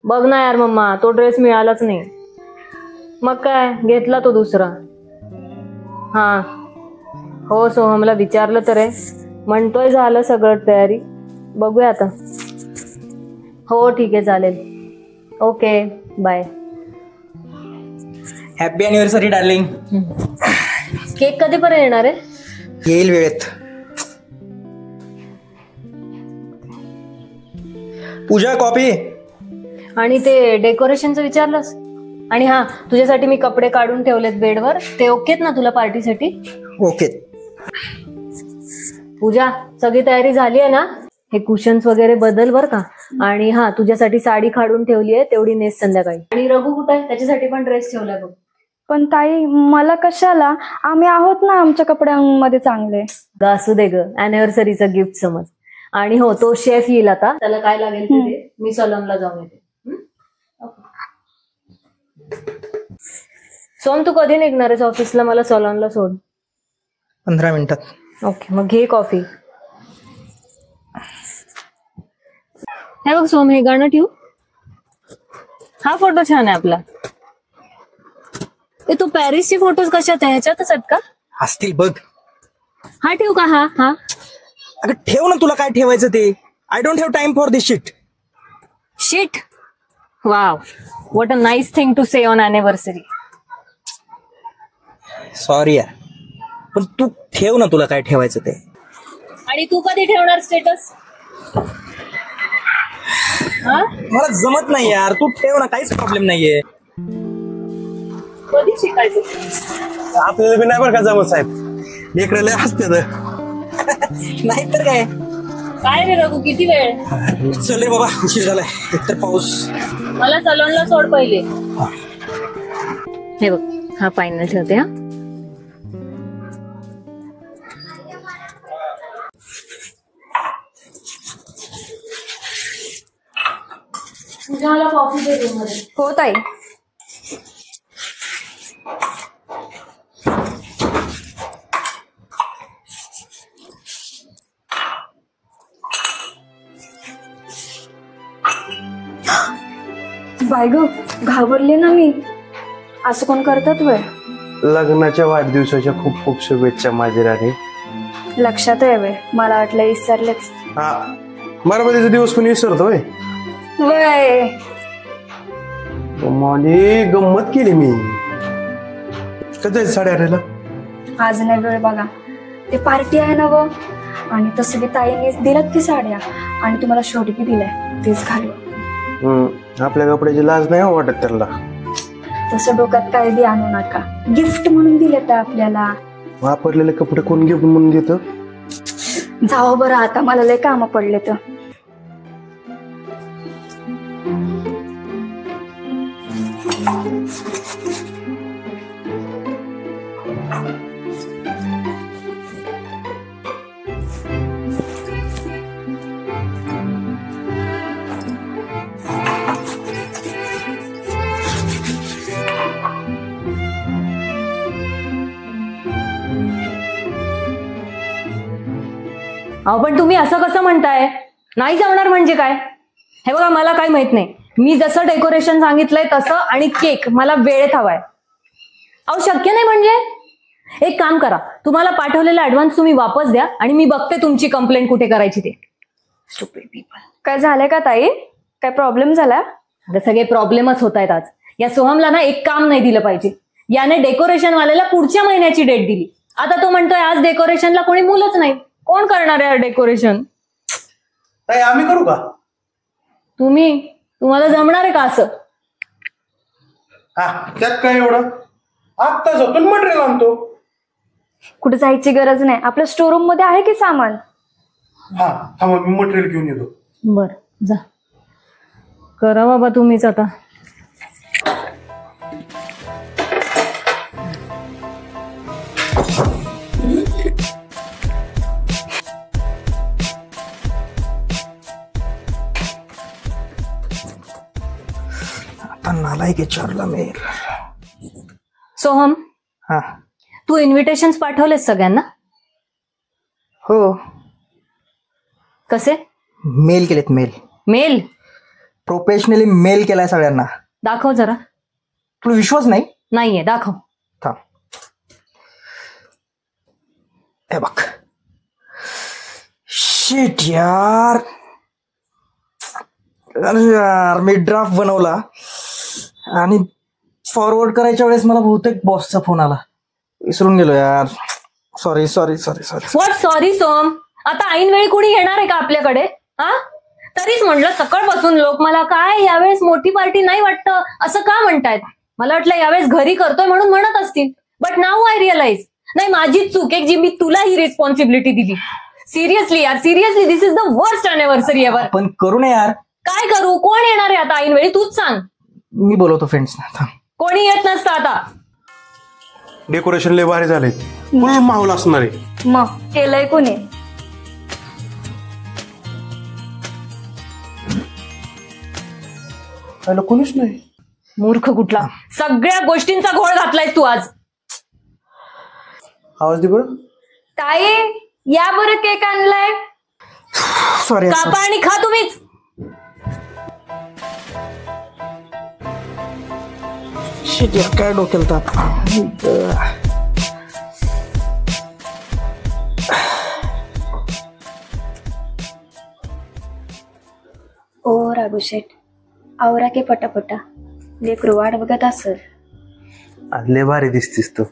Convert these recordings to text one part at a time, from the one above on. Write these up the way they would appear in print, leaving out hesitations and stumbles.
बघ ना यार मम्मा, तो ड्रेस मिळालाच नाही. मग काय घेतला तो दुसरा. हा हो, सोहमला विचारलं तर आहे, म्हणतोय झालं सगळं तयारी. बघूया आता. हो ठीक आहे चालेल. Okay bye. Happy anniversary darling. Cake कधीपर्यंत येणार आहे? येईल वेळेत. पूजा कॉपी. आणि ते डेकोरेशनचं विचारलंस? आणि हा, तुझ्यासाठी मी कपडे काढून ठेवलेत बेडवर, ते ओकेत ना तुला पार्टीसाठी? ओके. पूजा सगळी तयारी झाली आहे ना? हे कुशन्स वगैरे बदल बर का. आणि हा, तुझ्यासाठी साडी काढून ठेवली आहे, तेवढी नेस संध्याकाळी. आणि रघु कुठे आहे? त्याच्यासाठी पण ड्रेस ठेवलाय बघ. पण ताई मला कशाला? आम्ही आहोत ना आमच्या कपड्यांमध्ये चांगले. असू दे ग, अॅनिव्हर्सरीचं गिफ्ट समज. आणि हो, तो शेफ येईल आता, त्याला काय लागेल ते दे. मी सलूनला जाऊन येते. सोम तू कधी निघणार आहेस ऑफिसला? मला सलूनला सोड. 15 मिनिटात. ओके मग घे कॉफी. हे बघ सोम, हे गाणं ठेवू. हा फोटो छान आहे आपला. तू पॅरिसची फोटोज कशात आहे? ह्याच्यातच आहेत का? असतील बघ. हा ठेवू का? हा हा अगं ठेव ना, तुला काय ठेवायचं ते. I don't have time for this shit. Shit? Wow, what a nice thing to say on anniversary. Sorry यार, पण तू ठेव ना, तुला काय ठेवायचं ते. आणि तू कधी ठेवणार स्टेटस? मला जमत नाही यार, तू ठेव ना, काहीच प्रॉब्लेम नाहीये. कधी शिकायचं? आपल्याला बी नाही बरं का जमत साहेब, लेकरं लय हसते. नाही तर काय. काय रे रघु, किती वेळ? चल रे बाबा, उशीर झालाय. एकतर पाऊस. मला सलूनला सोड पहिले. हे बघ, हा फायनल ठेवते. हा तुझ्याला कॉफी दे रूम मध्ये. हो ताई. बाय ग, घाबरले ना मी. असं कोण करतात वय? लग्नाच्या वाढदिवसाच्या खूप खूप शुभेच्छा माझी राणी. लक्षात आहे वय, मला वाटलं विसरलेच. हा, बारामतीचा दिवस कोणी विसरतोय? वय माने गंमत केली मी. कधी साड्या आणायला? आज नाही वेळ बघा, ते पार्टी आहे ना व. आणि तसं बी ताईने दिल्यात की साड्या, आणि तुम्हाला शॉर्ट बी दिलाय, तेच घालू. आपल्या कपड्याची लाज नाही वाटत त्यांना. तसं डोक्यात काय बी आणू नका, गिफ्ट म्हणून दिले तर आपल्याला. वापरलेले कपडे कोण गिफ्ट म्हणून देतं? जाओ बरं, आता मला लय काम पडले तर. अहो पण तुम्ही असं कसं म्हणताय? नाही जमणार म्हणजे काय? हे बघा, मला काही माहित नाही. मी जसं डेकोरेशन सांगितलंय तसं, आणि केक मला वेळेत हवाय. अहो शक्य नाही म्हणजे? एक काम करा, तुम्हाला पाठवलेला ऍडव्हान्स तुम्ही वापस द्या, आणि मी बघते तुमची कंप्लेंट कुठे करायची ते. Stupid people. काय झालंय का ताई? काय प्रॉब्लेम झाला? अगं सगळे प्रॉब्लेमच होत आहेत आज. या सोहमला ना एक काम नाही दिलं पाहिजे. याने डेकोरेशन वाल्याला पुढच्या महिन्याची डेट दिली. आता तो म्हणतोय आज डेकोरेशनला कोणी मुलंच नाही. कोण करणार आहे डेकोरेशन? आम्ही करू का? तुम्हाला जमणार आहे का असं? हा, त्यात काय एवढं? आत्ता जातो मटेरियल आणतो. कुठे जायची गरज नाही, आपल्या स्टोर रूम मध्ये आहे की सामान. हा थांबा, मी मटेरियल घेऊन येतो. बर जा, करा बाबा तुम्हीच आता. नालायक विचारला मी. सोहम, हा, तू इन्व्हिटेशन्स पाठवलेस सगळ्यांना? हो. कसे? मेल केलेत. मेल? प्रोफेशनली मेल केलाय सगळ्यांना. दाखव जरा. तुला विश्वास नाही? नाहीये, दाखव. थांब, हे बघ. शिट यार, अरे यार, मी ड्राफ्ट बनवला आणि फॉरवर्ड करायच्या वेळेस मला बहुतेक बॉसचा फोन आला. विसरून गेलो यार. Sorry sorry sorry sorry. What sorry सोम? आता ऐन वेळी कुणी येणार आहे का आपल्याकडे? हा, तरीच म्हटलं सकाळपासून लोक मला काय यावेळेस मोठी पार्टी नाही वाटतं असं का म्हणतायत. मला वाटलं यावेळेस घरी करतोय म्हणून म्हणत असतील. बट नाऊ आय रिअलाइज, नाही माझीच चूक आहे जी मी तुला ही रिस्पॉन्सिबिलिटी दिली. सिरियसली यार, seriously this is the worst anniversary ever. आपण करू नये यार. काय करू? कोण येणार आहे आता ऐन वेळी? तूच सांग. मी बोलवतो फ्रेंड्सना. थांब. कोणी येत नसतं आता. डेकोरेशन लय भारी झालंय, फुल माहोल असणार आहे. मग केलंय कोणी? पहिलं कोणीच नाही. मूर्ख कुठला, सगळ्या गोष्टींचा घोळ घातलाय तू आज. आवाज दे बरं. ताई या बरं, केक आणलाय. सॉरी. कापा आणि खा तुम्हीच. शिट यार, काय डोक्याला ताप. ओ राघुशेठ, आवरा के पटापटा, लेकरू वाट बघत असल. आज लय भारी दिसतीस तू.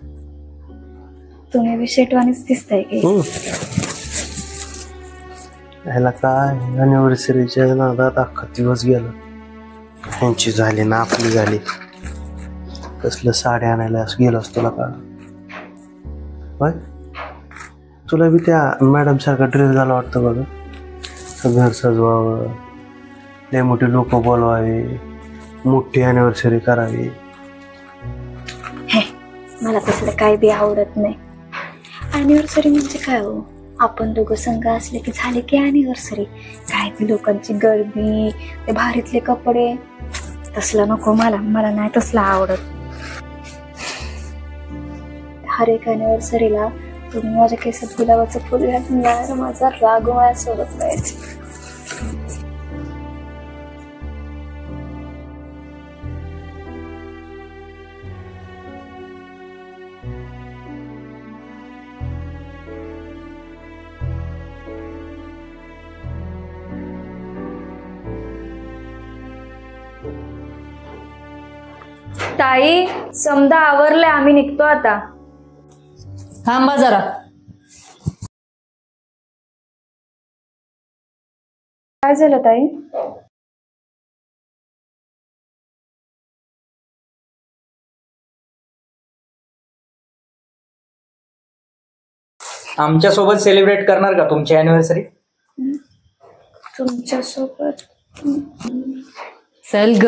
तुम्ही बी शेटवानीच दिसताय की. ह्याला काय अॅनिव्हर्सरीच्या नादात अख्खा दिवस गेला. ह्यांची झाली ना आपली झाली. कसलं साडी आणायला गेलो असतो ना का. होय, तुला बी त्या मॅडम सारखा ड्रेस घाला वाटतं बघ. घर सजवावं, लय मोठी लोक बोलवावे, मोठी अॅनिव्हर्सरी करावी. मला तसलं काय बी आवडत नाही. अॅनिव्हर्सरी म्हणजे काय हो, आपण दोघं संघ असले की झाले की अॅनिव्हर्सरी. काय ती लोकांची गर्दी, ते भारीतले कपडे, तसलं नको मला. मला नाही तसलं आवडत. हर एक अॅनिव्हर्सरीला तुम्ही माझ्या केसात गुलाबाचं फुल घालून यार, माझा राग माझ्यासोबत पाहिजे. ताई समजा आवरले, आम्ही निघतो आता. थांबा जरा. काय झालं ताई? आमच्या सोबत सेलिब्रेट करणार का तुमची अॅनिव्हर्सरी? तुमच्यासोबत? चल ग.